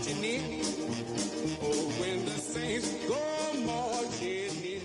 marching in. Oh, when the saints go marching in.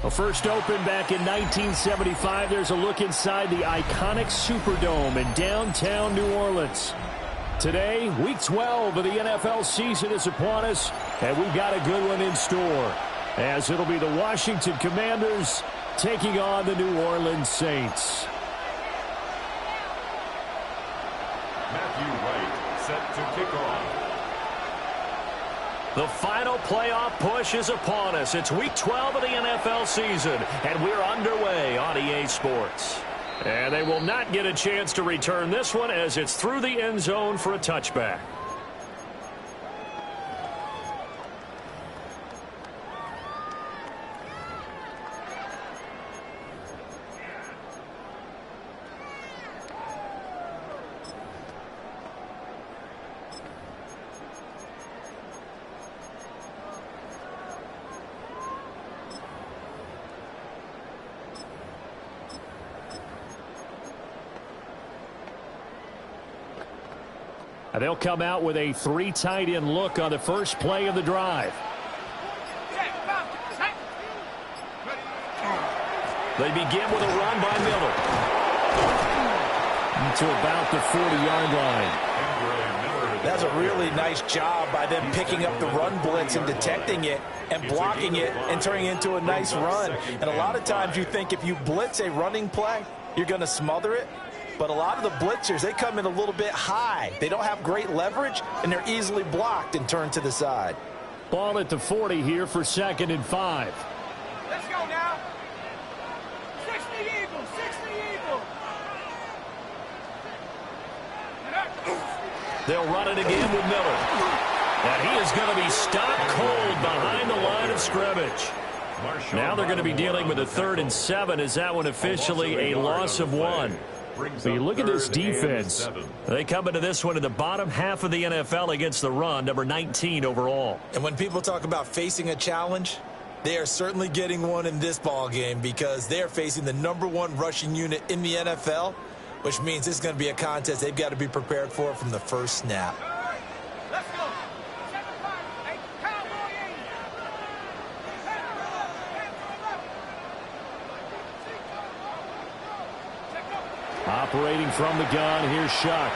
Well, first opened back in 1975. There's a look inside the iconic Superdome in downtown New Orleans. Today, Week 12 of the NFL season is upon us, and we've got a good one in store, as it'll be the Washington Commanders taking on the New Orleans Saints. Matthew Wright set to kick off. The final playoff push is upon us. It's Week 12 of the NFL season, and we're underway on EA Sports. And they will not get a chance to return this one as it's through the end zone for a touchback. They'll come out with a 3 tight end look on the first play of the drive. They begin with a run by Miller. To about the 40-yard line. That's a really nice job by them picking up the run blitz and detecting it and blocking it and turning it into a nice run. And a lot of times you think if you blitz a running play, you're going to smother it. But a lot of the blitzers, they come in a little bit high. They don't have great leverage, and they're easily blocked and turned to the side. Ball at the 40 here for 2nd and 5. Let's go now. 60 Eagles, 60 Eagles. They'll run it again with Miller. And he is going to be stopped cold behind the line of scrimmage. Now they're going to be dealing with a 3rd and 7. Is that one officially a loss of 1? So you look at this defense. They come into this one in the bottom half of the NFL against the run, number 19 overall. And when people talk about facing a challenge, they are certainly getting one in this ball game because they are facing the number 1 rushing unit in the NFL, which means this is going to be a contest they've got to be prepared for from the first snap. Let's go. Operating from the gun, here's Shuck.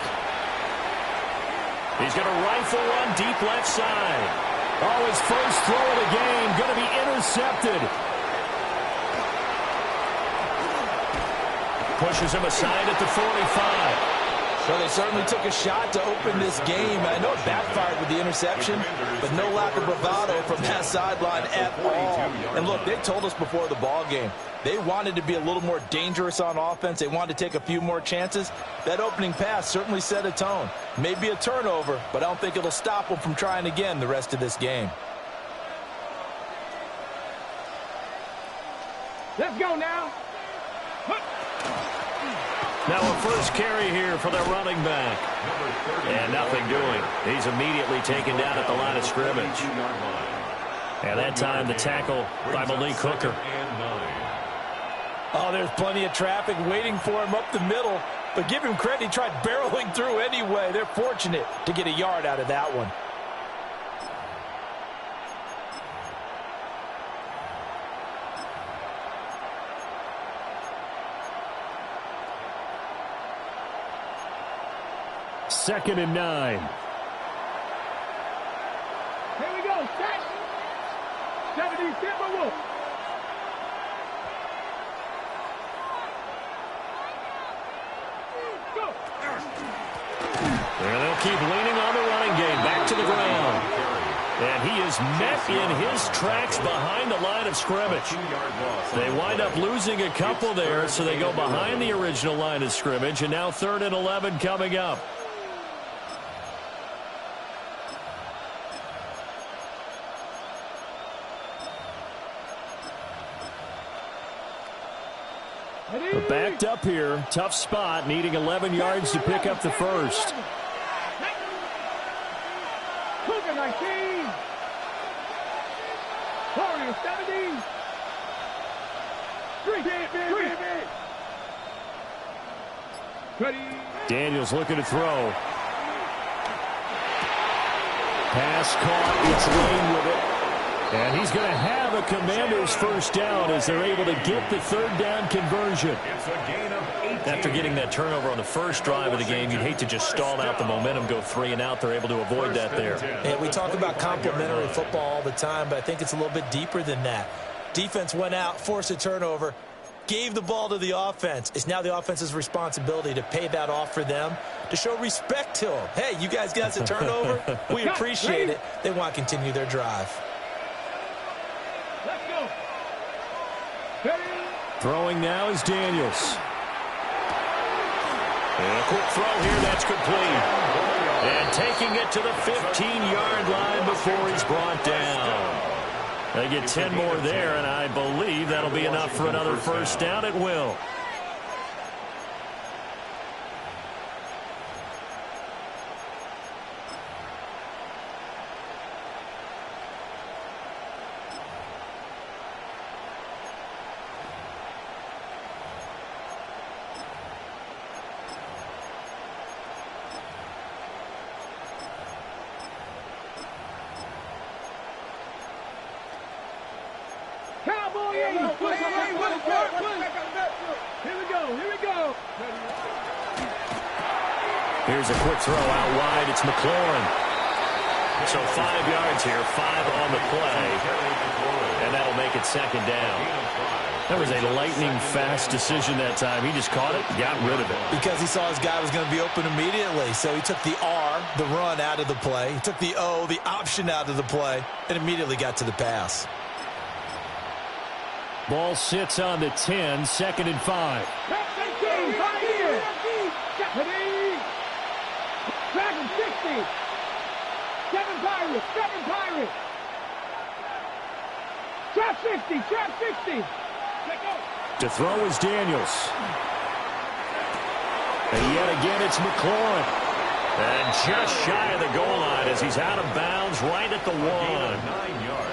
He's going to rifle one deep left side. Oh, his first throw of the game going to be intercepted. Pushes him aside at the 45. Well, they certainly took a shot to open this game. I know it backfired with the interception, but no lack of bravado from that sideline at all. And look, they told us before the ball game, they wanted to be a little more dangerous on offense. They wanted to take a few more chances. That opening pass certainly set a tone. Maybe a turnover, but I don't think it'll stop them from trying again the rest of this game. Let's go now. Now a first carry here for their running back. And nothing doing. He's immediately taken down at the line of scrimmage. And that time the tackle by Malik Hooker. Oh, there's plenty of traffic waiting for him up the middle. But give him credit, he tried barreling through anyway. They're fortunate to get a yard out of that one. Second and 9. Here we go. Set. 70 Timberwolves. Go. And they'll keep leaning on the running game. Back to the ground. And he is met in his tracks behind the line of scrimmage. They wind up losing a couple there, so they go behind the original line of scrimmage. And now 3rd and 11 coming up. They're backed up here. Tough spot, needing 11 yards to pick up the first. Cougar 19. Warriors 17. Daniels looking to throw. Pass caught. It's Lane with it. And he's going to have a Commanders first down as they're able to get the third down conversion. It's a gain of 18. After getting that turnover on the first drive of the game, you'd hate to just stall out the momentum, go 3 and out. They're able to avoid that there. And we talk about complementary football all the time, but I think it's a little bit deeper than that. Defense went out, forced a turnover, gave the ball to the offense. It's now the offense's responsibility to pay that off for them, to show respect to them. Hey, you guys got a turnover? We appreciate it. They want to continue their drive. Let's go. Throwing now is Daniels. And a quick throw here, that's complete. And taking it to the 15-yard line before he's brought down. They get 10 more there, and I believe that'll be enough for another first down. It will. Here's a quick throw out wide. It's McLaurin. So 5 yards here, 5 on the play. And that'll make it second down. That was a lightning-fast decision that time. He just caught it, got rid of it. Because he saw his guy was going to be open immediately. So he took the R, the run, out of the play. He took the O, the option, out of the play, and immediately got to the pass. Ball sits on the 10, 2nd and 5. Dragon 60. 7 Pirates. Trap 60. To throw is Daniels. And yet again it's McLaurin. And just shy of the goal line as he's out of bounds right at the 1. 9 yards.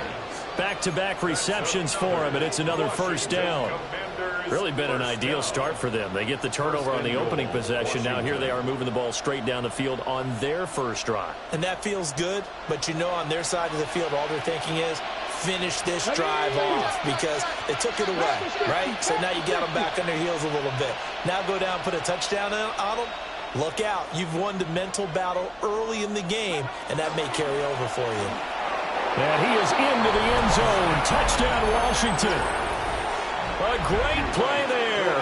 Back-to-back receptions for him, and it's another first down. Really been an ideal start for them. They get the turnover on the opening possession. Now here they are moving the ball straight down the field on their first drive. And that feels good, but you know on their side of the field all they're thinking is finish this drive off because they took it away, right? So now you got them back on their heels a little bit. Now go down, put a touchdown on them. Look out. You've won the mental battle early in the game, and that may carry over for you. And he is into the end zone. Touchdown, Washington. A great play there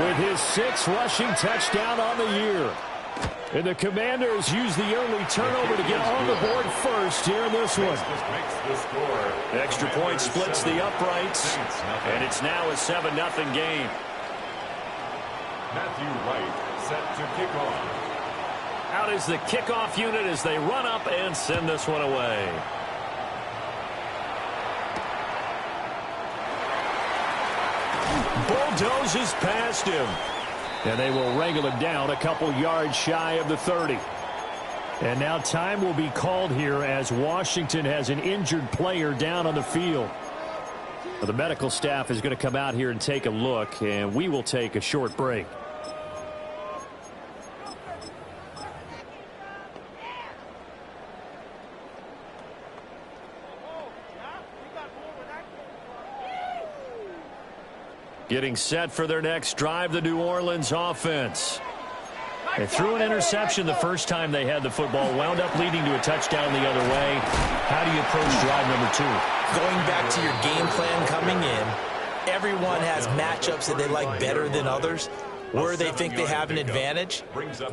with his 6th rushing touchdown on the year. And the Commanders use the early turnover to get on the board first here in this one. Extra point splits the uprights, and it's now a 7-0 game. Matthew Wright set to kick off. Out is the kickoff unit as they run up and send this one away. Bulldozes past him. And they will wrangle him down a couple yards shy of the 30. And now time will be called here as Washington has an injured player down on the field. Well, the medical staff is going to come out here and take a look, and we will take a short break. Getting set for their next drive, the New Orleans offense. They threw an interception the first time they had the football, wound up leading to a touchdown the other way. How do you approach drive number 2? Going back to your game plan coming in, everyone has matchups that they like better than others. Where they think they have an advantage,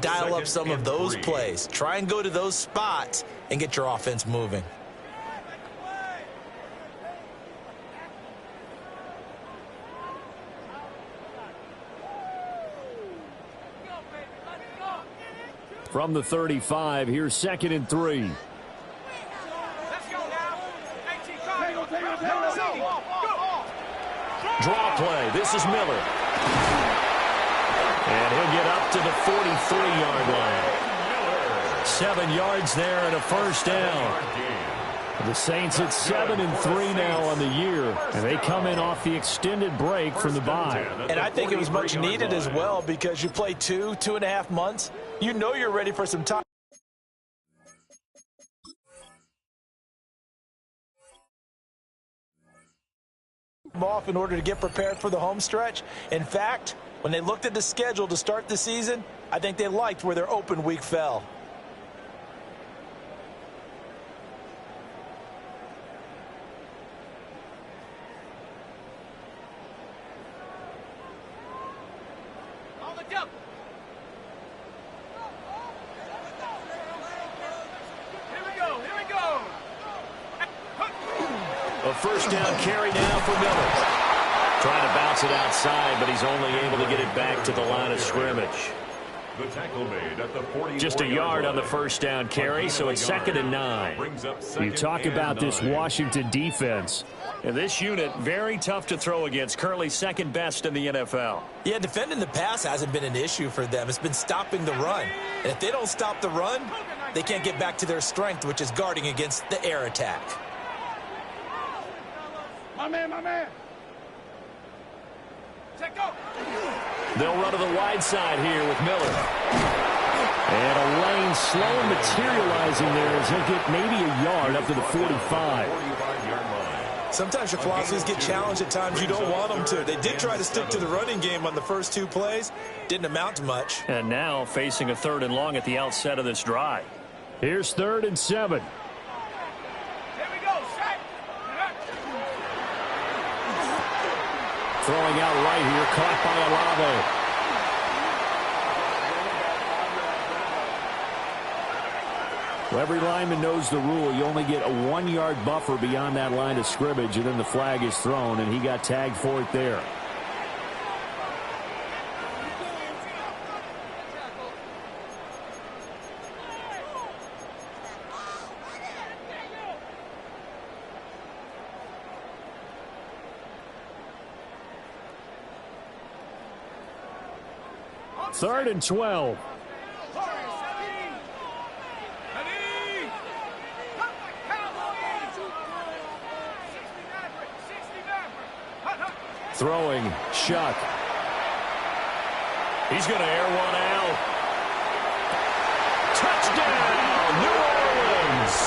dial up some of those plays. Try and go to those spots and get your offense moving. From the 35, here's 2nd and 3. Draw play. This is Miller. And he'll get up to the 43-yard line. 7 yards there and a first down. The Saints at 7-3 now on the year, and they come in off the extended break from the bye. And I think it was much needed as well, because you play 2.5 months. You know you're ready for some time off in order to get prepared for the home stretch. In fact, when they looked at the schedule to start the season, I think they liked where their open week fell. A first down carry now for Miller. Trying to bounce it outside, but he's only able to get it back to the line of scrimmage. The tackle made at the 40. Just a yard on the first down carry, so it's 2nd and 9. You talk about this Washington defense. And this unit, very tough to throw against, currently 2nd best in the NFL. Yeah, defending the pass hasn't been an issue for them. It's been stopping the run. And if they don't stop the run, they can't get back to their strength, which is guarding against the air attack. My man. Check go. They'll run to the wide side here with Miller. And a lane slow materializing there as he'll get maybe a yard up to the 45. Sometimes your philosophies get challenged at times you don't want them to. They did try to stick to the running game on the first 2 plays. Didn't amount to much. And now facing a 3rd and long at the outset of this drive. Here's 3rd and 7. Throwing out right here, caught by Olave. Well, every lineman knows the rule. You only get a 1-yard buffer beyond that line of scrimmage, and then the flag is thrown, and he got tagged for it there. Third and 12. Throwing, Shuck. He's going to air one out. Touchdown, New Orleans.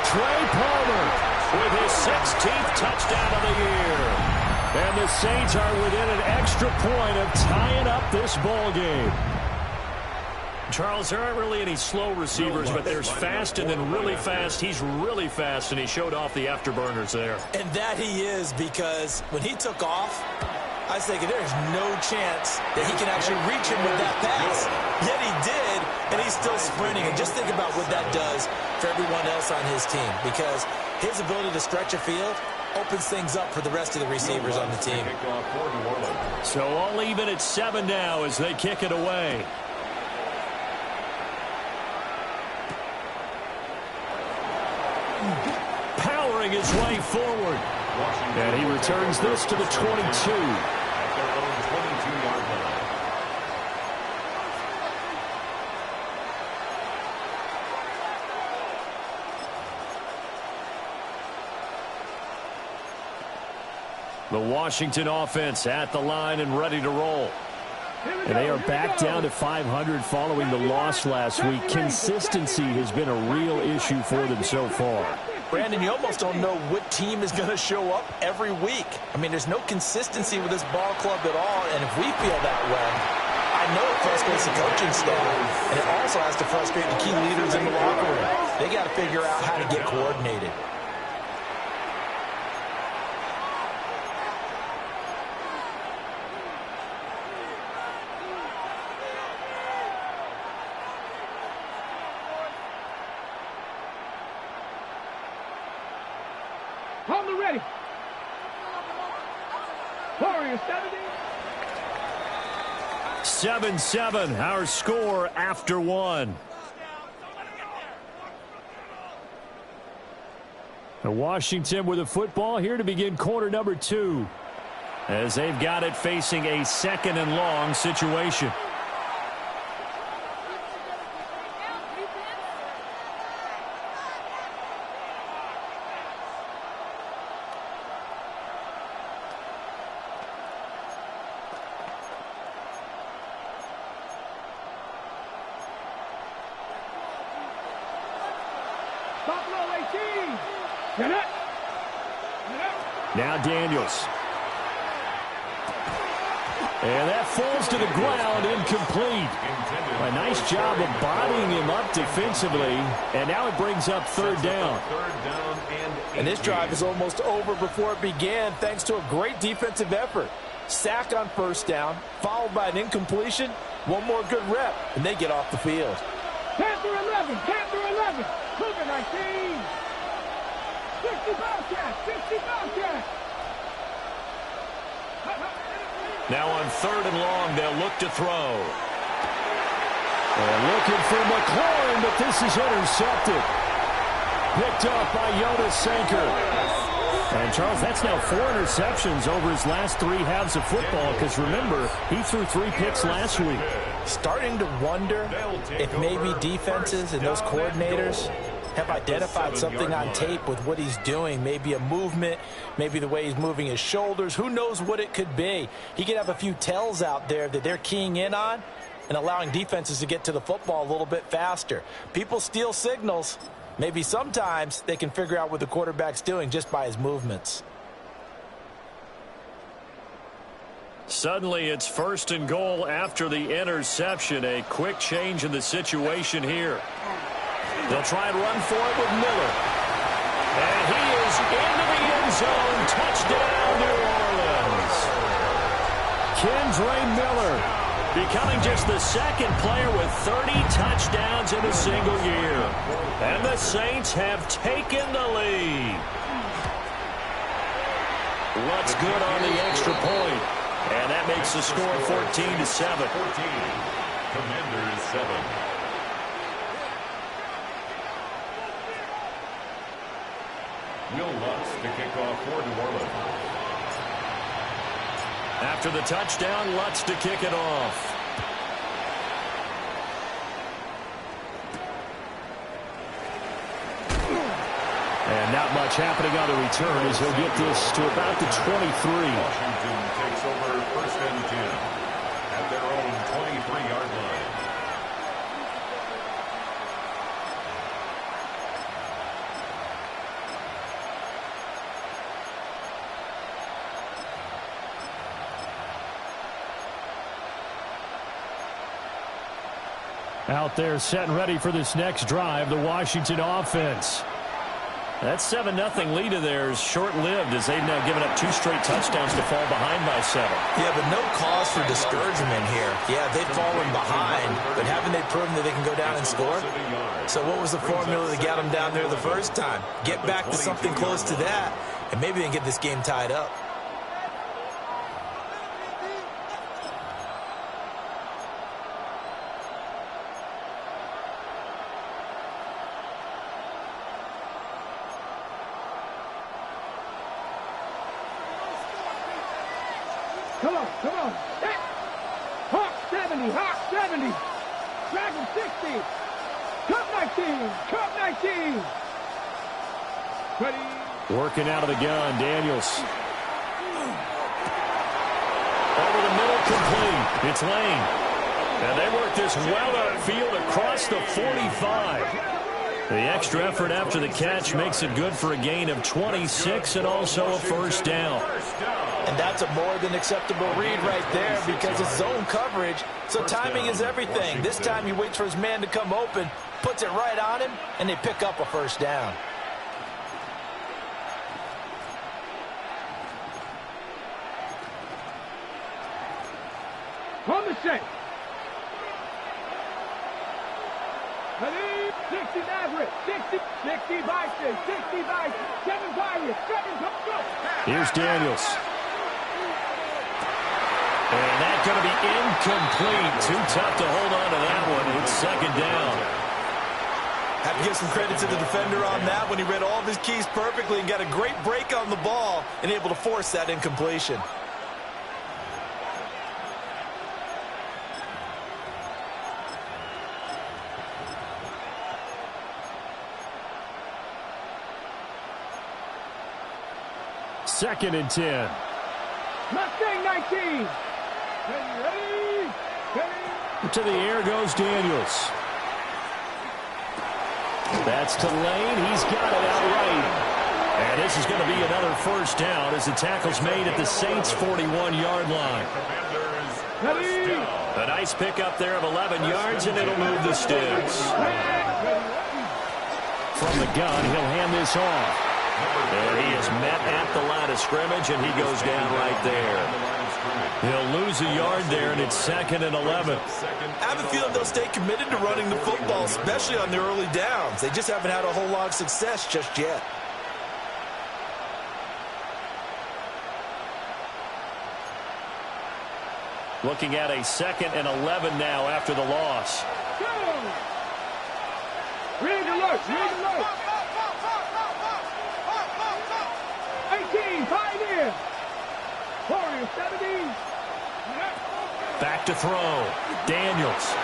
Trey Palmer with his 16th touchdown of the year. And the Saints are within an extra point of tying up this ball game. Charles, there aren't really any slow receivers, but there's fast and then really fast. He's really fast, and he showed off the afterburners there. And that he is, because when he took off, I was thinking there's no chance that he can actually reach him with that pass. Yet he did, and he's still sprinting. And just think about what that does for everyone else on his team, because his ability to stretch a field opens things up for the rest of the receivers on the team. So all even at 7 now as they kick it away. Powering his way forward. And he returns this to the 22. The Washington offense at the line and ready to roll. And they are back down to 500 following the loss last week. Consistency has been a real issue for them so far. Brandon, you almost don't know what team is going to show up every week. I mean, there's no consistency with this ball club at all, and if we feel that way, I know it frustrates the coaching staff, and it also has to frustrate the key leaders in the locker room. They got to figure out how to get coordinated. On the ready. Warriors 7-7, our score after 1. Washington with a football here to begin quarter number 2. as they've got it facing a 2nd and long situation. Now Daniels. And that falls to the ground, incomplete. A nice job of bodying him up defensively. And now it brings up 3rd down. And this drive is almost over before it began, thanks to a great defensive effort. Sack on 1st down, followed by an incompletion. One more good rep, and they get off the field. Panther 11, Panther 11, Cougar 19. 60 Bobcats, 60 Bobcats. Now on 3rd and long, they'll look to throw. And looking for McLaurin, but this is intercepted. Picked off by Jonas Sanker. And, Charles, that's now 4 interceptions over his last 3 halves of football, because, remember, he threw 3 picks last week. Starting to wonder if maybe defenses and those coordinators have identified something on tape with what he's doing. Maybe a movement, maybe the way he's moving his shoulders. Who knows what it could be? He could have a few tells out there that they're keying in on and allowing defenses to get to the football a little bit faster. People steal signals. Maybe sometimes they can figure out what the quarterback's doing just by his movements. Suddenly it's 1st and goal after the interception. A quick change in the situation here. They'll try and run for it with Miller. And he is into the end zone. Touchdown, New Orleans. Kendre Miller becoming just the 2nd player with 30 touchdowns in a single year. And the Saints have taken the lead. What's good on the extra point? And that makes the score 14-7. Commanders 7. Will Lutz to kick off for New Orleans. After the touchdown, Lutz to kick it off. And not much happening on the return as he'll get this to about the 23. Washington takes over 1st and 10 at their own 23-yard line. Out there set and ready for this next drive, the Washington offense. That 7-0 lead of theirs short-lived as they've now given up 2 straight touchdowns to fall behind by 7. Yeah, but no cause for discouragement here. Yeah, they've fallen behind, but haven't they proven that they can go down and score? So what was the formula that got them down there the first time? Get back to something close to that, and maybe they can get this game tied up. Come on. Hawk 70, Hawk 70. Dragon 60. Cup 19. Ready. Working out of the gun, Daniels. Over the middle, complete. It's Lane. And they work this well upfield across the 45. The extra effort after the catch makes it good for a gain of 26 and also a 1st down. And that's a more than acceptable read right there because it's zone coverage, so timing is everything. This time he waits for his man to come open, puts it right on him, and they pick up a 1st down. On the set. Ready? 60 Maverick. 60 Bison. 60 Bison. 7 Pirates. 7 go. Here's Daniels. And that's going to be incomplete. Too tough to hold on to that one. It's 2nd down. Have to give some credit to the defender on that when he read all of his keys perfectly and got a great break on the ball and able to force that incompletion. 2nd and 10. Mustang 19. Ready. To the air goes Daniels. That's to Lane. He's got it outright. And this is going to be another first down as the tackle's made at the Saints' 41-yard line. Ready. A nice pickup there of 11 yards, and it'll move the sticks. From the gun, he'll hand this off. And he is met at the line of scrimmage, and he goes down right there. He'll lose a yard there, and it's 2nd and 11. I have a feeling they'll stay committed to running the football, especially on their early downs. They just haven't had a whole lot of success just yet. Looking at a 2nd and 11 now after the loss. Read alert. 18, 5 in. Warriors 17. Back to throw. Daniels.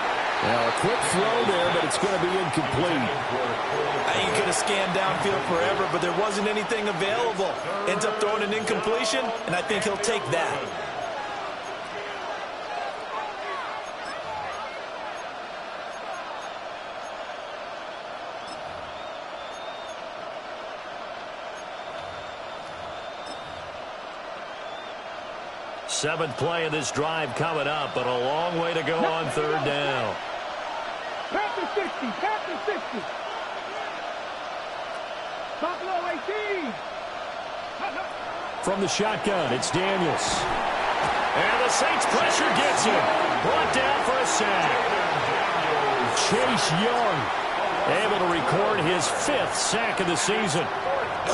Now a quick throw there, but it's going to be incomplete. You could have scanned downfield forever, but there wasn't anything available. Ends up throwing an incompletion, and I think he'll take that. Seventh play of this drive coming up, but a long way to go on 3rd down. Panther 60. Buffalo 18. From the shotgun, it's Daniels. And the Saints pressure gets him. Brought down for a sack. Chase Young able to record his 5th sack of the season.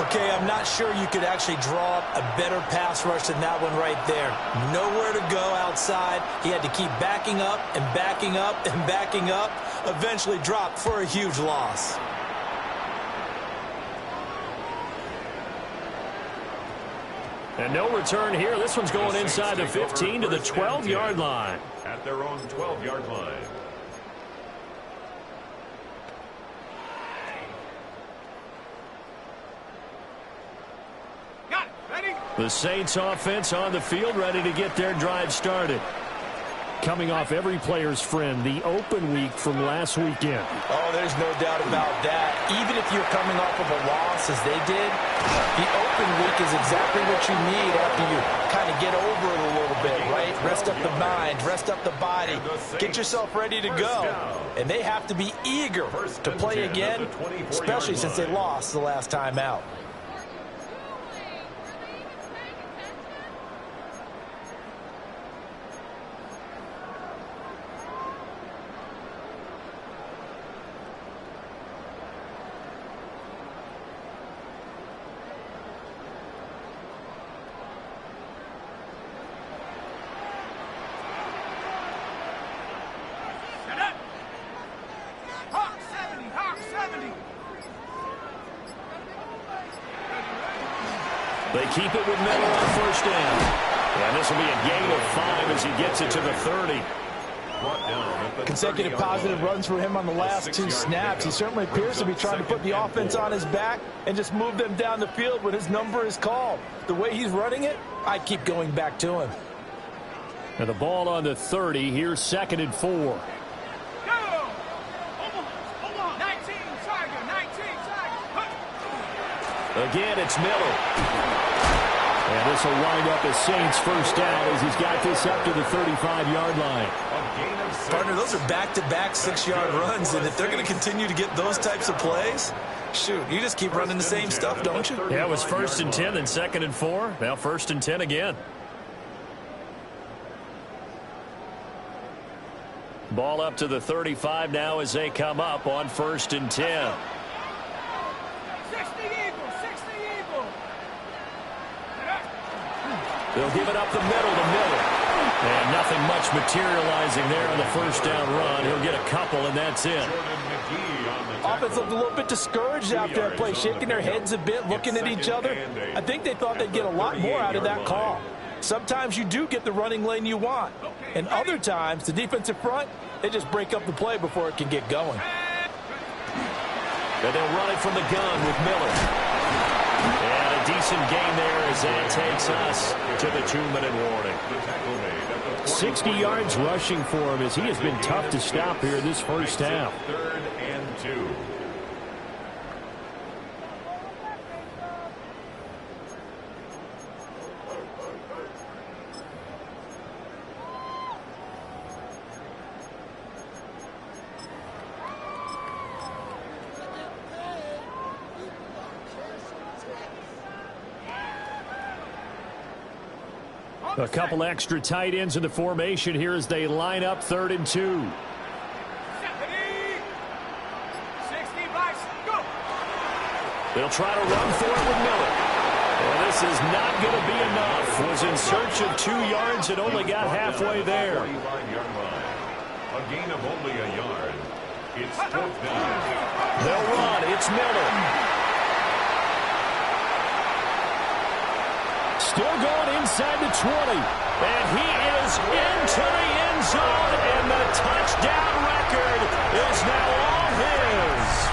Okay, I'm not sure you could actually draw up a better pass rush than that one right there. Nowhere to go outside. He had to keep backing up and backing up and backing up. Eventually dropped for a huge loss. And no return here. This one's going inside the 15 to the 12-yard line. At their own 12-yard line. The Saints offense on the field, ready to get their drive started. Coming off every player's friend, the open week from last weekend. Oh, there's no doubt about that. Even if you're coming off of a loss as they did, the open week is exactly what you need after you kind of get over it a little bit, right? Rest up the mind, rest up the body, get yourself ready to go. And they have to be eager to play again, especially since they lost the last time out. They keep it with Miller on 1st down. And this will be a gain of 5 as he gets it to the 30. Consecutive positive runs for him on the last 2 snaps. He certainly appears to be trying to put the offense on his back and just move them down the field when his number is called. The way he's running it, I keep going back to him. And the ball on the 30. Here's 2nd and 4. Again, it's Miller. And this will wind up a Saints 1st down as he's got this up to the 35-yard line. Partner, those are back-to-back 6-yard runs, and if they're going to continue to get those types of plays, shoot, you just keep running the same stuff, don't you? Yeah, it was 1st and 10, then 2nd and 4. Now 1st and 10 again. Ball up to the 35 now as they come up on 1st and 10. They'll give it up the middle to Miller. And nothing much materializing there on the 1st down run. He'll get a couple, and that's it. Offense looked a little bit discouraged after that play, shaking their heads a bit, looking at each other. I think they thought they'd get a lot more out of that call. Sometimes you do get the running lane you want. And other times, the defensive front, they just break up the play before it can get going. And they'll run it from the gun with Miller. And a decent gain there as that takes us to the 2-minute warning. 60 yards rushing for him as he has been tough to stop here this first half. 3rd and 2. A couple extra tight ends in the formation here as they line up 3rd and 2. They'll try to run for it with Miller. And this is not going to be enough. Was in search of 2 yards and only got halfway there. A gain of only a yard. It's 4th down. They'll run. It's Miller. Still going inside the 20. And he is into the end zone. And the touchdown record is now all his.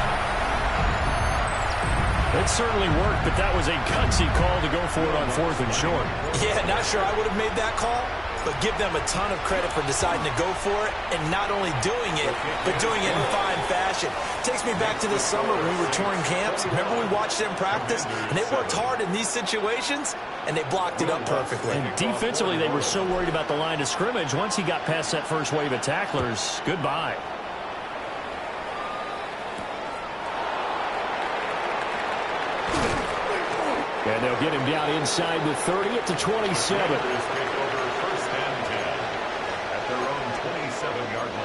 It certainly worked, but that was a gutsy call to go for it on 4th and short. Yeah, not sure I would have made that call, but give them a ton of credit for deciding to go for it and not only doing it, but doing it in fine fashion. Takes me back to this summer when we were touring camps. Remember we watched them practice, and they worked hard in these situations, and they blocked it up perfectly. And defensively, they were so worried about the line of scrimmage. Once he got past that first wave of tacklers, goodbye. And they'll get him down inside the 30 at the 27. First and 10 at their own 27-yard line.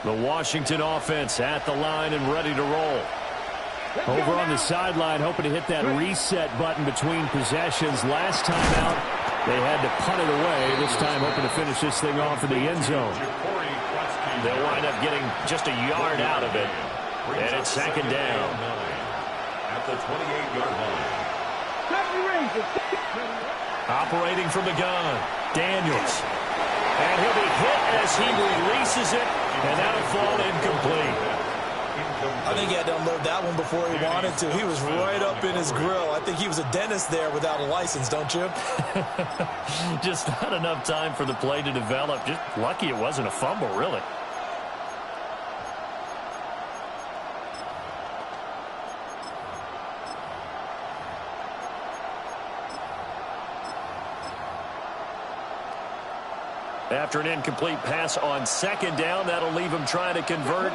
The Washington offense at the line and ready to roll. Over on the sideline, hoping to hit that reset button between possessions. Last time out, they had to punt it away. This time, hoping to finish this thing off in the end zone. They'll wind up getting just a yard out of it. And it's 2nd down. At the 28-yard line. Operating from the gun, Daniels. And he'll be hit as he releases it, and that'll fall incomplete. I think he had to unload that one before he wanted to. He was right up in his grill. I think he was a dentist there without a license, don't you? Just not enough time for the play to develop. Just lucky it wasn't a fumble, really. After an incomplete pass on 2nd down, that'll leave him trying to convert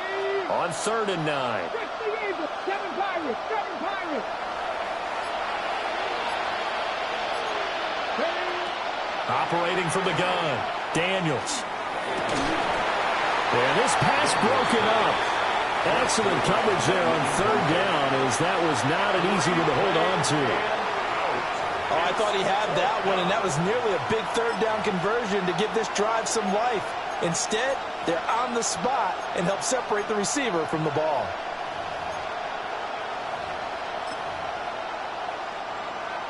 on 3rd and 9. Operating from the gun, Daniels. And this pass broken up. Excellent coverage there on 3rd down, as that was not an easy one to hold on to. Oh, I thought he had that one, and that was nearly a big 3rd down conversion to give this drive some life. Instead, they're on the spot and help separate the receiver from the ball.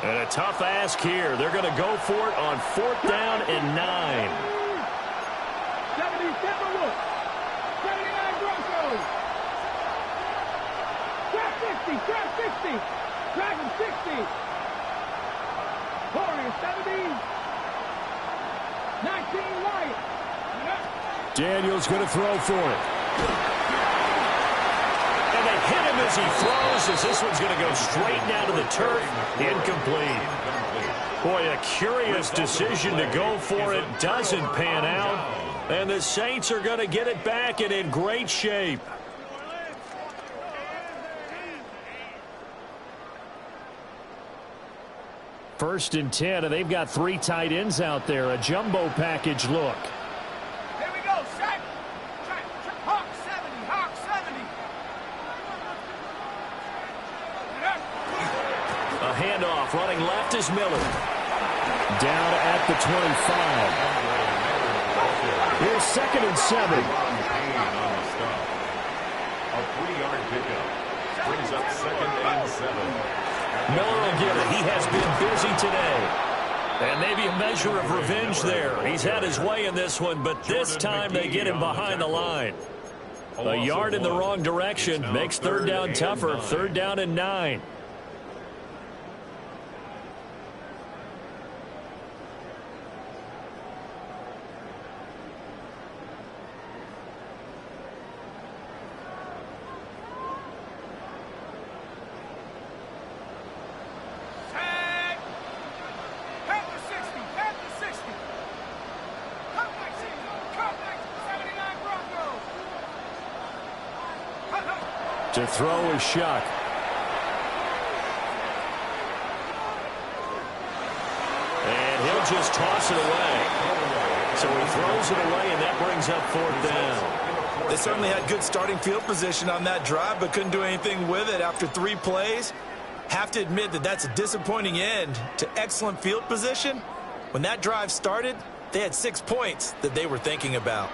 And a tough ask here. They're going to go for it on 4th down and 9. 70, 79 Broncos. Trap 60, trap 60. Dragon 60. Corner 70. 19 Wyatt. Daniels going to throw for it. And they hit him as he throws, as this one's going to go straight down to the turf. Incomplete. Boy, a curious decision to go for it. Doesn't pan out. And the Saints are going to get it back and in great shape. First and 10, and they've got 3 tight ends out there. A jumbo package look. Here we go, set. Hawk 70, Hawk 70. A handoff, running left is Miller. Down at the 25. Here's 2nd and 7. A 3-yard pickup. Brings up 2nd and 7. Miller will get it. He has been busy today. And maybe a measure of revenge there. He's had his way in this one, but this time they get him behind the line. A yard in the wrong direction makes third down tougher. 3rd down and 9. To throw is Shuck. And he'll just toss it away. So he throws it away, and that brings up 4th down. They certainly had good starting field position on that drive, but couldn't do anything with it after 3 plays. Have to admit that that's a disappointing end to excellent field position. When that drive started, they had 6 points that they were thinking about.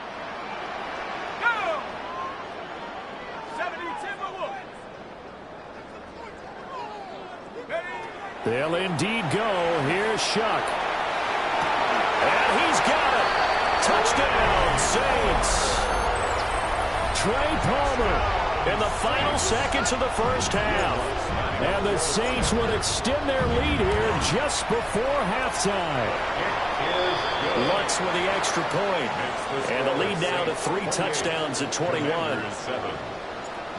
They'll indeed go. Here's Shuck. And he's got it. Touchdown, Saints. Trey Palmer in the final seconds of the first half. And the Saints will extend their lead here just before halftime. Lutz with the extra point. And the lead now to 3 touchdowns at 21.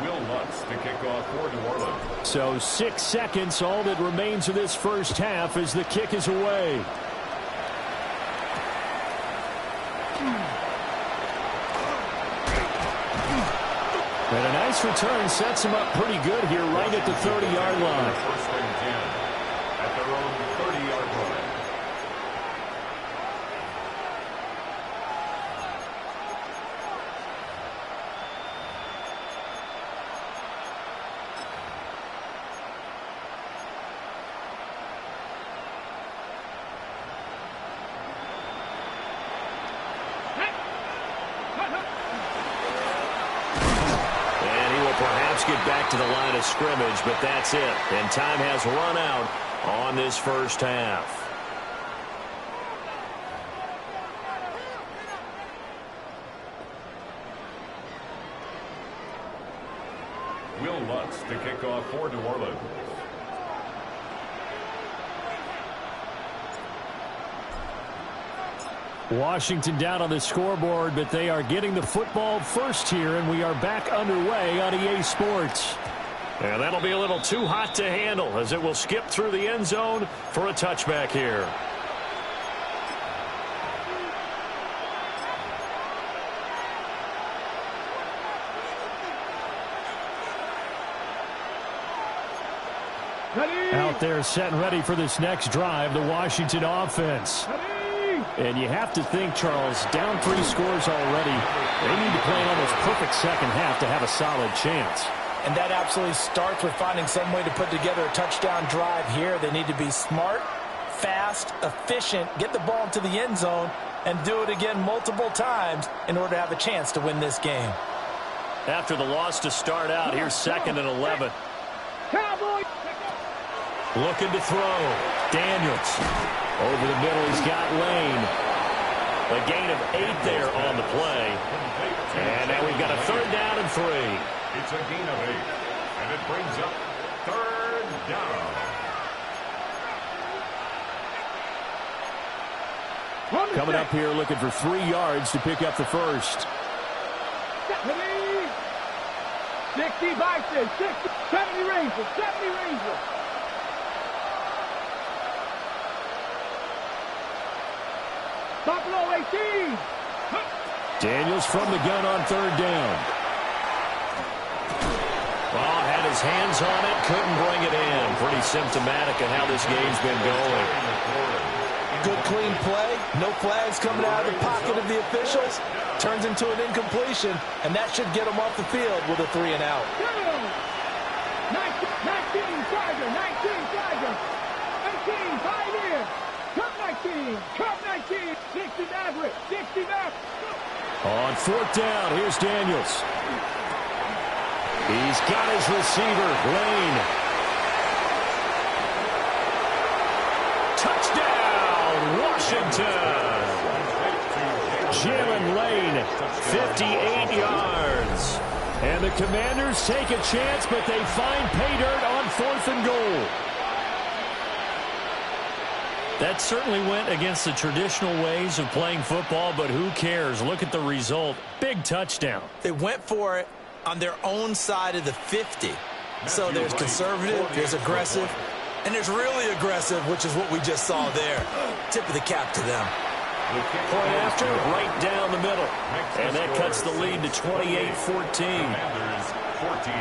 Will Lutz to kick off for New Orleans. So 6 seconds, all that remains of this first half as the kick is away. And a nice return sets him up pretty good here right at the 30-yard line. 1st and 10 at their own 30-yard line. Get back to the line of scrimmage, but that's it. And time has run out on this first half. Will Lutz to kick off for New Orleans. Washington down on the scoreboard, but they are getting the football first here, and we are back underway on EA Sports. And that'll be a little too hot to handle as it will skip through the end zone for a touchback here. Out there set and ready for this next drive, the Washington offense. And you have to think, Charles, down 3 scores already. They need to play an almost perfect second half to have a solid chance. And that absolutely starts with finding some way to put together a touchdown drive here. They need to be smart, fast, efficient, get the ball into the end zone, and do it again multiple times in order to have a chance to win this game. After the loss to start out, here's 2nd and 11. Looking to throw. Daniels. Over the middle, he's got Lane. A gain of 8 there on the play. And now we've got a 3rd down and 3. It's a gain of 8. And it brings up 3rd down. Coming up here looking for 3 yards to pick up the first. 60 Bison, 60, 70 Rangers, 70 Rangers. Buffalo 18. Daniels from the gun on 3rd down. Well, had his hands on it, couldn't bring it in. Pretty symptomatic of how this game's been going. Good clean play. No flags coming out of the pocket of the officials. Turns into an incompletion, and that should get him off the field with a 3 and out. 19 Tiger, 19 Tiger. 18, 5 in. Cup 19, Cup 19. 60 Maverick, 60 Maverick. On 4th down, here's Daniels. He's got his receiver, Lane. Touchdown, Washington. Jalen Lane, 58 yards. And the Commanders take a chance, but they find pay dirt on 4th and goal. That certainly went against the traditional ways of playing football, but who cares? Look at the result. Big touchdown. They went for it on their own side of the 50. So there's conservative, there's aggressive, and there's really aggressive, which is what we just saw there. Tip of the cap to them. Point after, right down the middle. And that cuts the lead to 28-14. Commanders 14.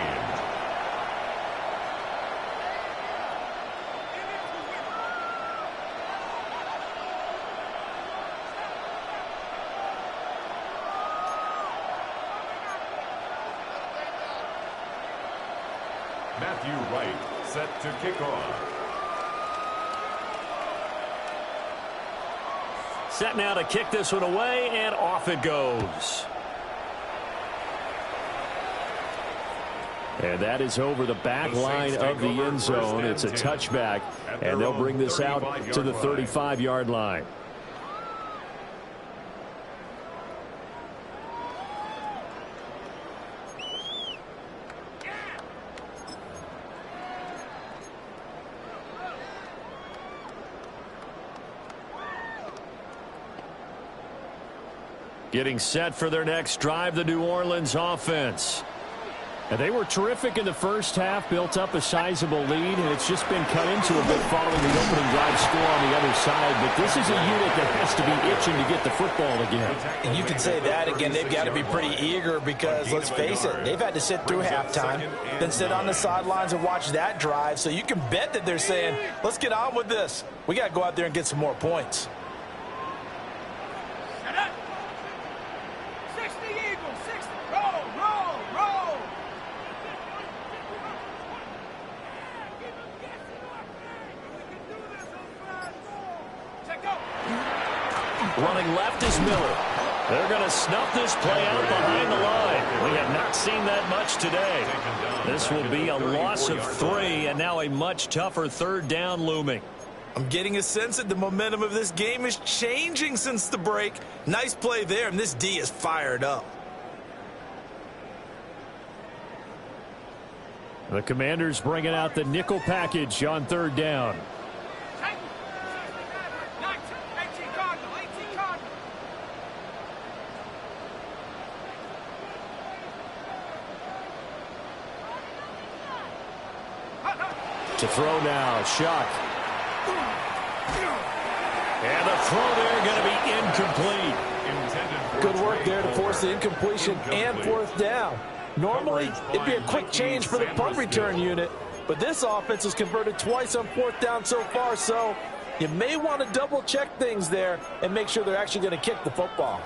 Matthew Wright set to kick off. Set now to kick this one away, and off it goes. And that is over the back line of the end zone. It's a touchback, and they'll bring this out to the 35-yard line. Getting set for their next drive, the New Orleans offense. And they were terrific in the first half, built up a sizable lead, and it's just been cut into a bit following the opening drive score on the other side. But this is a unit that has to be itching to get the football again. And you can say that again. They've got to be pretty eager because, let's face it, they've had to sit through halftime, then sit on the sidelines and watch that drive. So you can bet that they're saying, let's get on with this. We got to go out there and get some more points. Running left is Miller. They're going to snuff this play out behind the line. We have not seen that much today. This will be a loss of 3, and now a much tougher 3rd down looming. I'm getting a sense that the momentum of this game is changing since the break. Nice play there, and this D is fired up. The Commanders bringing out the nickel package on 3rd down. To throw now, Shuck. And the throw there going to be incomplete. Good work there to force the incompletion and 4th down. Normally, it'd be a quick change for the punt return unit, but this offense has converted twice on 4th down so far, so you may want to double-check things there and make sure they're actually going to kick the football.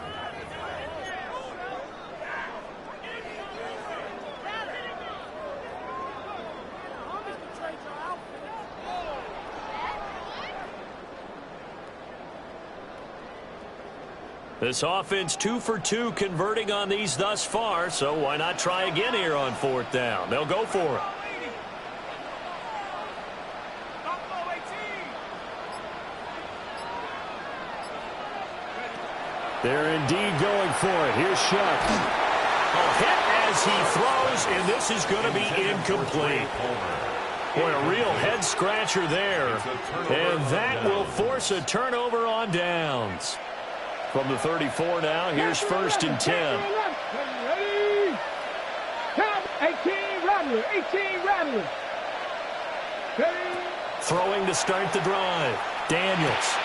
This offense 2 for 2 converting on these thus far, so why not try again here on 4th down? They'll go for it. They're indeed going for it. Here's Shuck. A hit as he throws, and this is going to be incomplete. Boy, a real head-scratcher there. And that will force a turnover on downs. From the 34 now, here's 1st and 10. Ready? Count 18 Rattler. 18 Rattler. Throwing to start the drive. Daniels.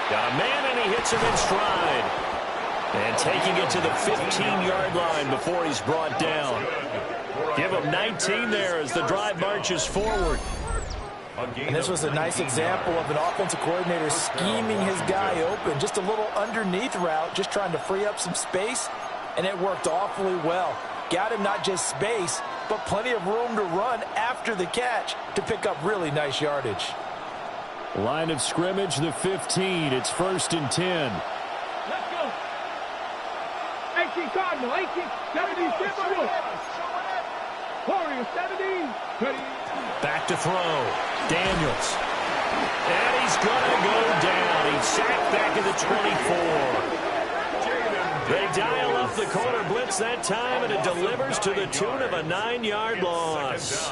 Got a man, and he hits him in stride. And taking it to the 15-yard line before he's brought down. Give him 19 there as the drive marches forward. And this was a nice example of an offensive coordinator scheming his guy open. Just a little underneath route, just trying to free up some space, and it worked awfully well. Got him not just space, but plenty of room to run after the catch to pick up really nice yardage. Line of scrimmage, the 15. It's 1st and 10. Let's go. 18 Cardinal. 18. 70. Warriors 70. Back to throw. Daniels. And he's going to go down. He's sacked back at the 24. They dial up the corner blitz that time, and it delivers to the tune of a 9-yard loss.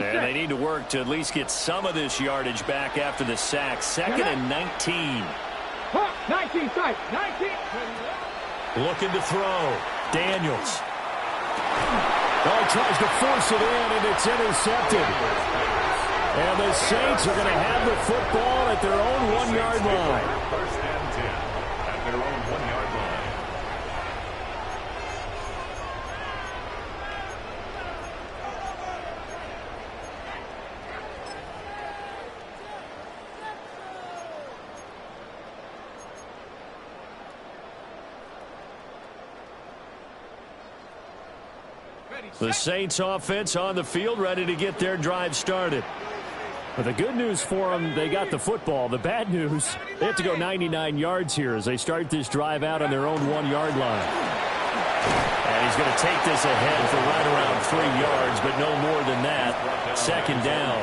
And they need to work to at least get some of this yardage back after the sack. 2nd and 19. 19 strike. 19. Looking to throw. Daniels. Oh, tries to force it in, and it's intercepted. And the Saints are going to have the football at their own 1-yard line. 1st and 10 at their own 1-yard line. The Saints offense on the field, ready to get their drive started. But the good news for them, they got the football. The bad news, they have to go 99 yards here as they start this drive out on their own 1-yard line. And he's going to take this ahead for right around 3 yards, but no more than that. 2nd down.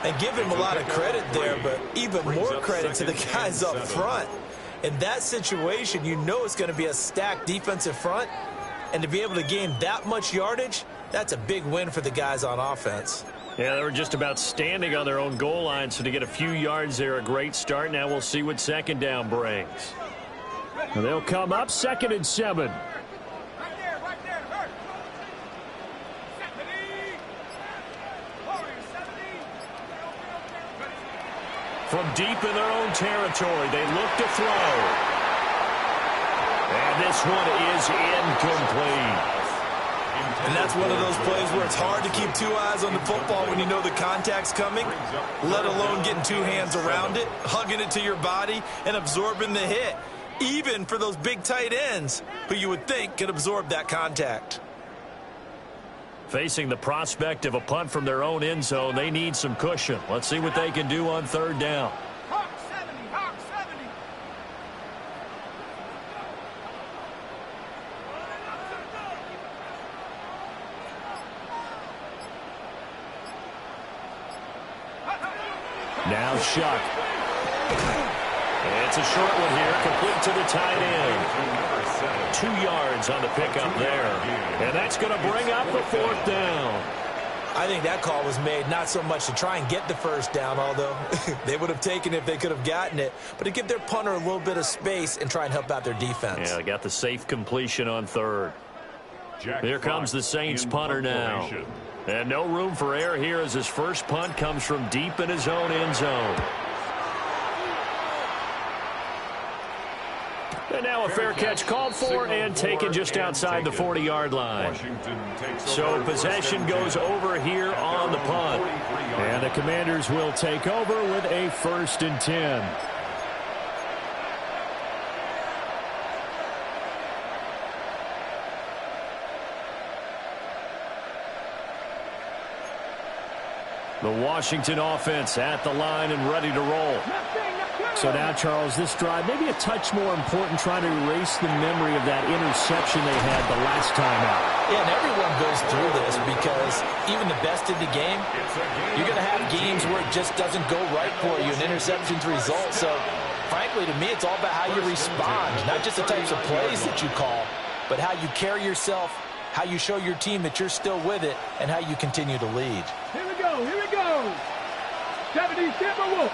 And give him a lot of credit there, but even more credit to the guys up front. In that situation, you know it's going to be a stacked defensive front. And to be able to gain that much yardage, that's a big win for the guys on offense. Yeah, they were just about standing on their own goal line, so to get a few yards there, a great start. Now we'll see what 2nd down brings. And they'll come up 2nd and 7. Right there. Hurt. 70. Warriors 70. From deep in their own territory, they look to throw. And this one is incomplete. And that's one of those plays where it's hard to keep 2 eyes on the football when you know the contact's coming, let alone getting 2 hands around it, hugging it to your body, and absorbing the hit, even for those big tight ends who you would think could absorb that contact. Facing the prospect of a punt from their own end zone, they need some cushion. Let's see what they can do on 3rd down. Hawk 70. Hawk 70. Now Shuck. It's a short one here, complete to the tight end. 2 yards on the pickup there. And that's going to bring up the 4th down. I think that call was made not so much to try and get the 1st down, although they would have taken it if they could have gotten it, but to give their punter a little bit of space and try and help out their defense. Yeah, they got the safe completion on 3rd. Here comes the Saints punter now. And no room for error here as his first punt comes from deep in his own end zone. And now a fair catch called for and taken just outside the 40-yard line. So possession goes over here on the punt. And the Commanders will take over with a 1st and 10. The Washington offense at the line and ready to roll. So now, Charles, this drive maybe a touch more important, trying to erase the memory of that interception they had the last time out. Yeah, and everyone goes through this because even the best in the game, you're going to have games where it just doesn't go right for you, and interceptions result. So, frankly, to me, it's all about how you respond, not just the types of plays that you call, but how you carry yourself, how you show your team that you're still with it, and how you continue to lead. Here we go. 70 Timberwolves.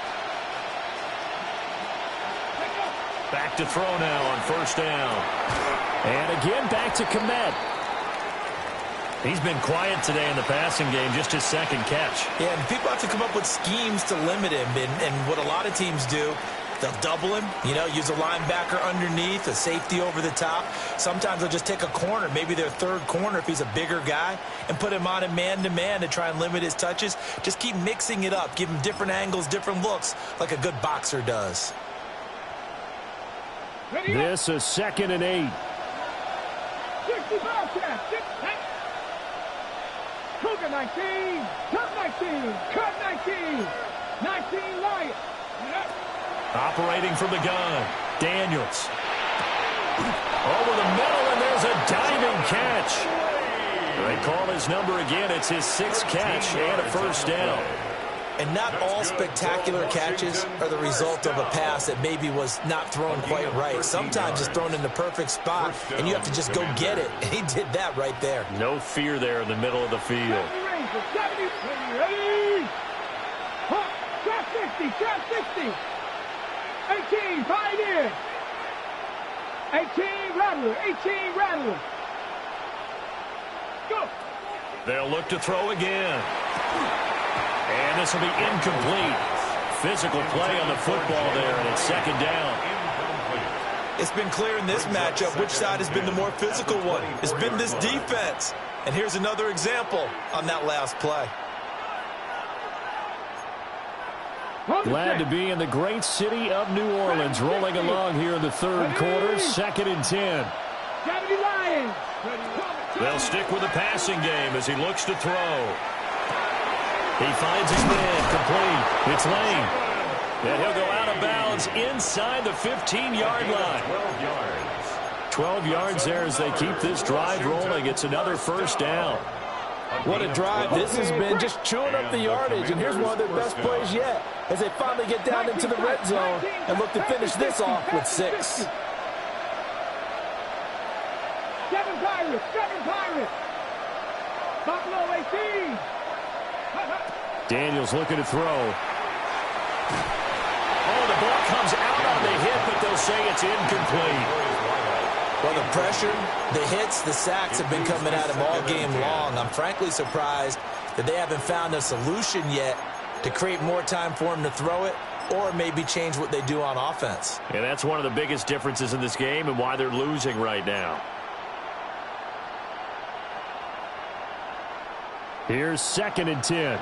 Back to throw now on 1st down. And again, back to Kmet. He's been quiet today in the passing game, just his 2nd catch. Yeah, and people have to come up with schemes to limit him, and what a lot of teams do, They'll double him, use a linebacker underneath, a safety over the top. Sometimes they'll just take a corner, maybe their third corner if he's a bigger guy, and put him on a man-to-man to try and limit his touches. Just keep mixing it up, give him different angles, different looks, like a good boxer does. This is 2nd and 8. 60 Bobcat, 6, Cougar 19, Cup 19, Cup 19, 19 Lions. Operating from the gun, Daniels. Over the middle, and there's a diving catch. They call his number again. It's his 6th catch and a first down. And not all spectacular catches are the result of a pass that maybe was not thrown quite right. Sometimes it's thrown in the perfect spot, and you have to just go get it. And he did that right there. No fear there in the middle of the field. 70, ready, trap 60, trap 60. 18, Pioneer. 18, Rattler, 18, Rattler. Go. They'll look to throw again. And this will be incomplete. Physical play on the football there, and it's 2nd down. It's been clear in this matchup which side has been the more physical one. It's been this defense. And here's another example on that last play. Glad to be in the great city of New Orleans, rolling along here in the 3rd quarter, 2nd and 10. 70 Lions. They'll stick with the passing game as he looks to throw. He finds his man, complete. It's Lane. And he'll go out of bounds inside the 15-yard line. 12 yards there as they keep this drive rolling. It's another first down. What a drive this has been, just chewing up the yardage. And here's one of their best plays yet as they finally get down into the red zone and look to finish this off with 6. 7 Pirates, 7 Pirates. Buffalo 18. Daniels looking to throw. Oh, the ball comes out on the hit, but they'll say it's incomplete. Well, the pressure, the hits, the sacks have been coming at him all game long. I'm frankly surprised that they haven't found a solution yet to create more time for him to throw it or maybe change what they do on offense. And that's one of the biggest differences in this game and why they're losing right now. Here's 2nd and 10.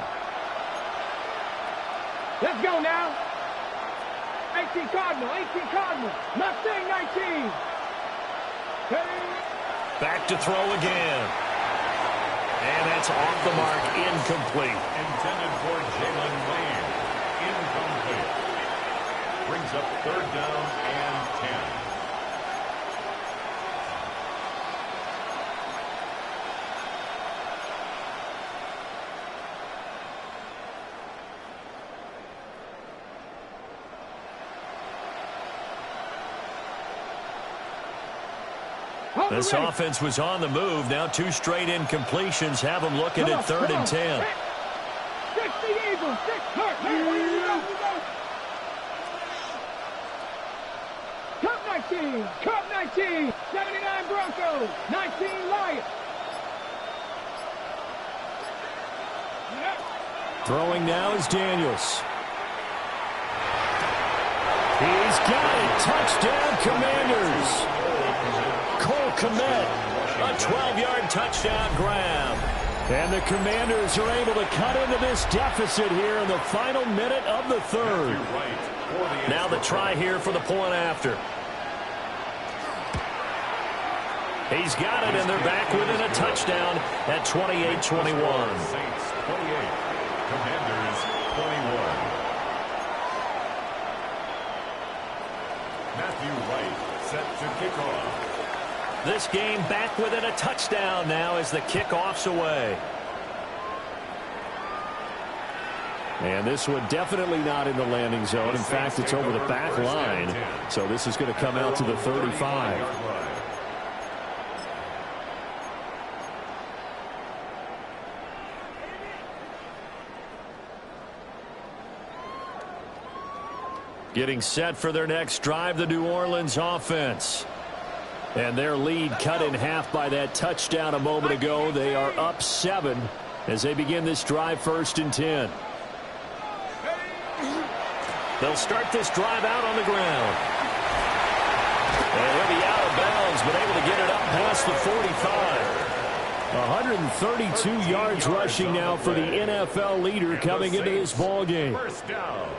Let's go now. 18 Cardinal, 18 Cardinal. Mustang 19. Back to throw again. And that's off the mark, incomplete. Intended for Jalen Lane. Incomplete. Brings up 3rd down and 10. This offense was on the move. Now 2 straight incompletions have them looking at 3rd and 10. 60 Eagles, 6 hurt. Cup 19, Cup 19, 79 Broncos, 19 Lions. Throwing now is Daniels. He's got it. Touchdown, Commanders. Cole Kmet, a 12-yard touchdown grab. And the Commanders are able to cut into this deficit here in the final minute of the 3rd. Now the try here for the point after. He's got it, and they're back within a touchdown at 28-21. Saints 28, Commanders 21. Matthew Wright set to kick off. This game back within a touchdown now as the kickoff's away. And this one definitely not in the landing zone. In fact, it's over the back line. So this is going to come out to the 35. Getting set for their next drive, the New Orleans offense. And their lead cut in half by that touchdown a moment ago. They are up 7 as they begin this drive, 1st and 10. They'll start this drive out on the ground. And he'll be out of bounds, but able to get it up past the 45. 132 yards rushing now for the NFL leader coming into this ball game.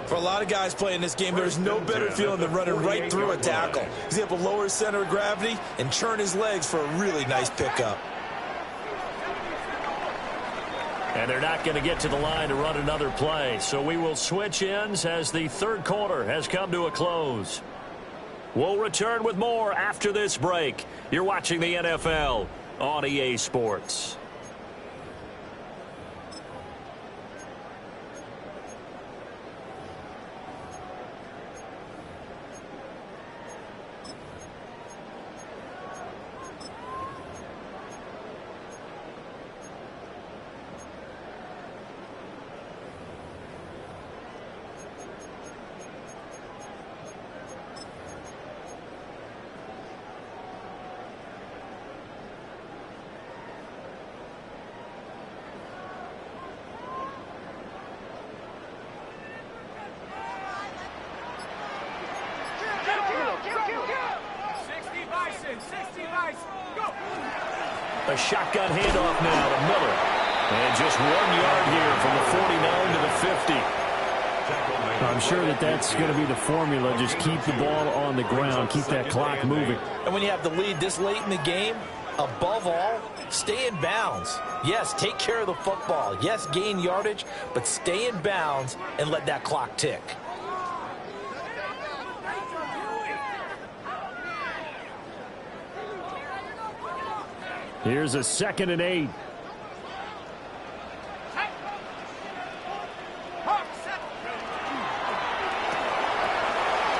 For a lot of guys playing this game, there's no better feeling than running right through a tackle. He's able to lower his center of gravity and churn his legs for a really nice pickup. And they're not going to get to the line to run another play. So we will switch ends as the third quarter has come to a close. We'll return with more after this break. You're watching the NFL on EA Sports. A shotgun handoff now to Miller. And just 1 yard here from the 49 to the 50. I'm sure that's going to be the formula. Just keep the ball on the ground. Keep that clock moving. And when you have the lead this late in the game, above all, stay in bounds. Yes, take care of the football. Yes, gain yardage, but stay in bounds and let that clock tick. Here's a 2nd and 8.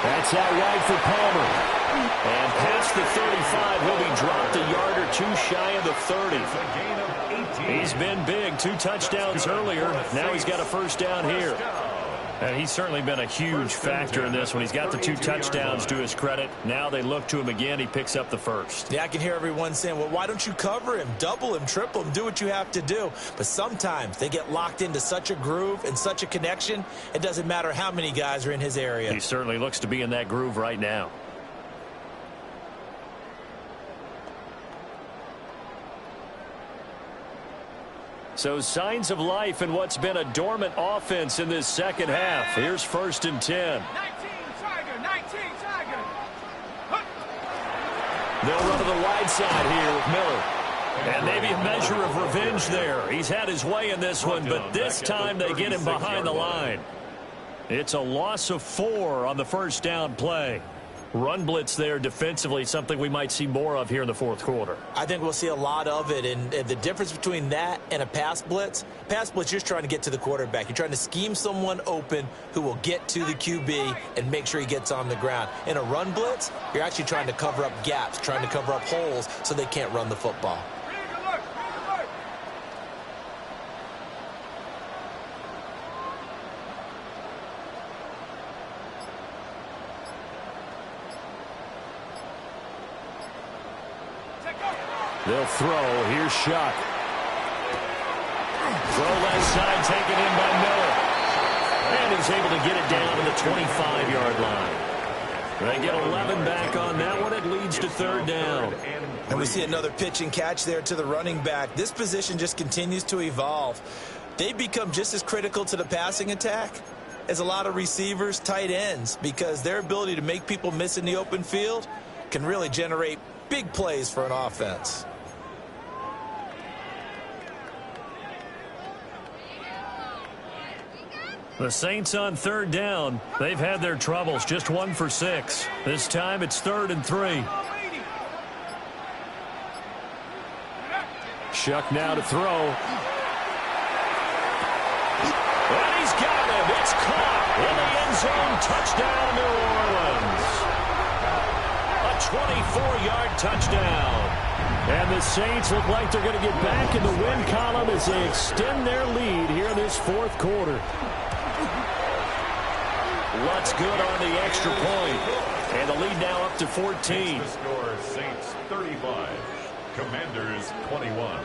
That's out wide for Palmer. And past the 35, he'll be dropped a yard or two shy of the 30. He's been big. 2 touchdowns earlier. Now he's got a first down here. And he's certainly been a huge factor in this when he's got the 2 touchdowns to his credit. Now they look to him again. He picks up the first. Yeah, I can hear everyone saying, well, why don't you cover him, double him, triple him, do what you have to do. But sometimes they get locked into such a groove and such a connection, it doesn't matter how many guys are in his area. He certainly looks to be in that groove right now. So signs of life in what's been a dormant offense in this second half. Here's 1st and 10. 19 Tiger. They'll run to the wide side here with Miller. And maybe a measure of revenge there. He's had his way in this one, but this time they get him behind the line. It's a loss of 4 on the first down play. Run blitz there defensively, something we might see more of here in the fourth quarter. I think we'll see a lot of it, and the difference between that and a pass blitz, you're just trying to get to the quarterback. You're trying to scheme someone open who will get to the QB and make sure he gets on the ground. In a run blitz, you're actually trying to cover up gaps, trying to cover up holes so they can't run the football. They'll throw. Here's Shuck. Throw left side taken in by Miller. And he's able to get it down to the 25-yard line. They get 11 back on that one. It leads to 3rd down. And we see another pitch and catch there to the running back. This position just continues to evolve. They become just as critical to the passing attack as a lot of receivers, tight ends, because their ability to make people miss in the open field can really generate big plays for an offense. The Saints on 3rd down. They've had their troubles. Just 1 for 6. This time it's 3rd and 3. Shuck now to throw. And he's got him. It's caught in the end zone. Touchdown, New Orleans. A 24-yard touchdown. And the Saints look like they're going to get back in the win column as they extend their lead here in this fourth quarter. What's good on the extra point. And the lead now up to 14. The score, Saints 35, Commanders 21.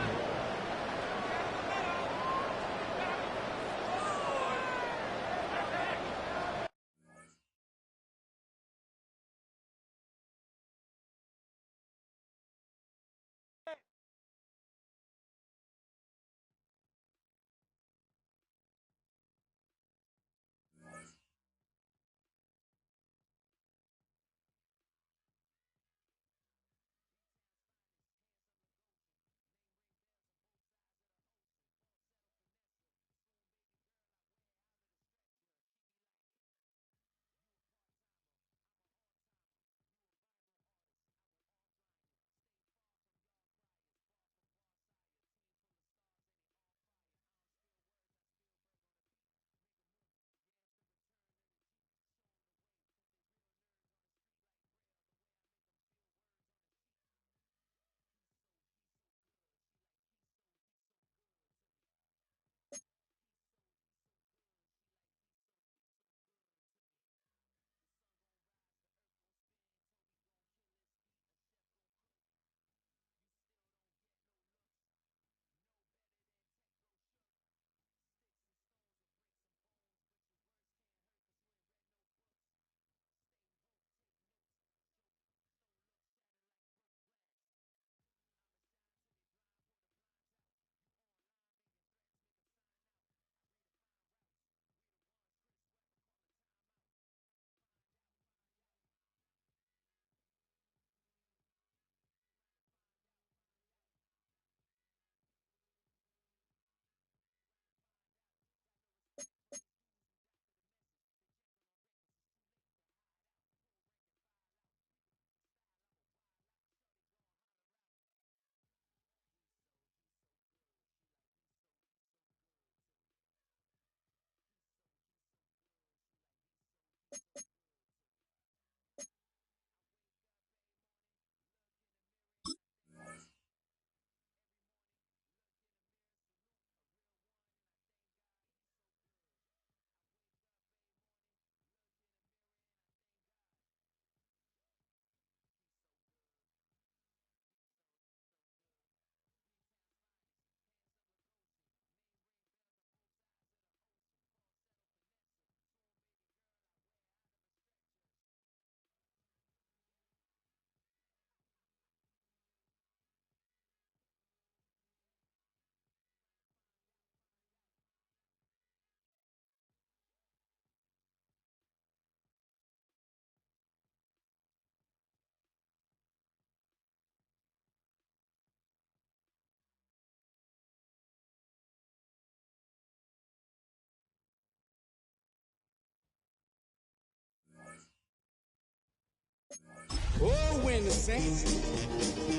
Oh, when the saints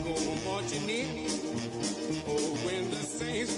go marching in. Oh, when the saints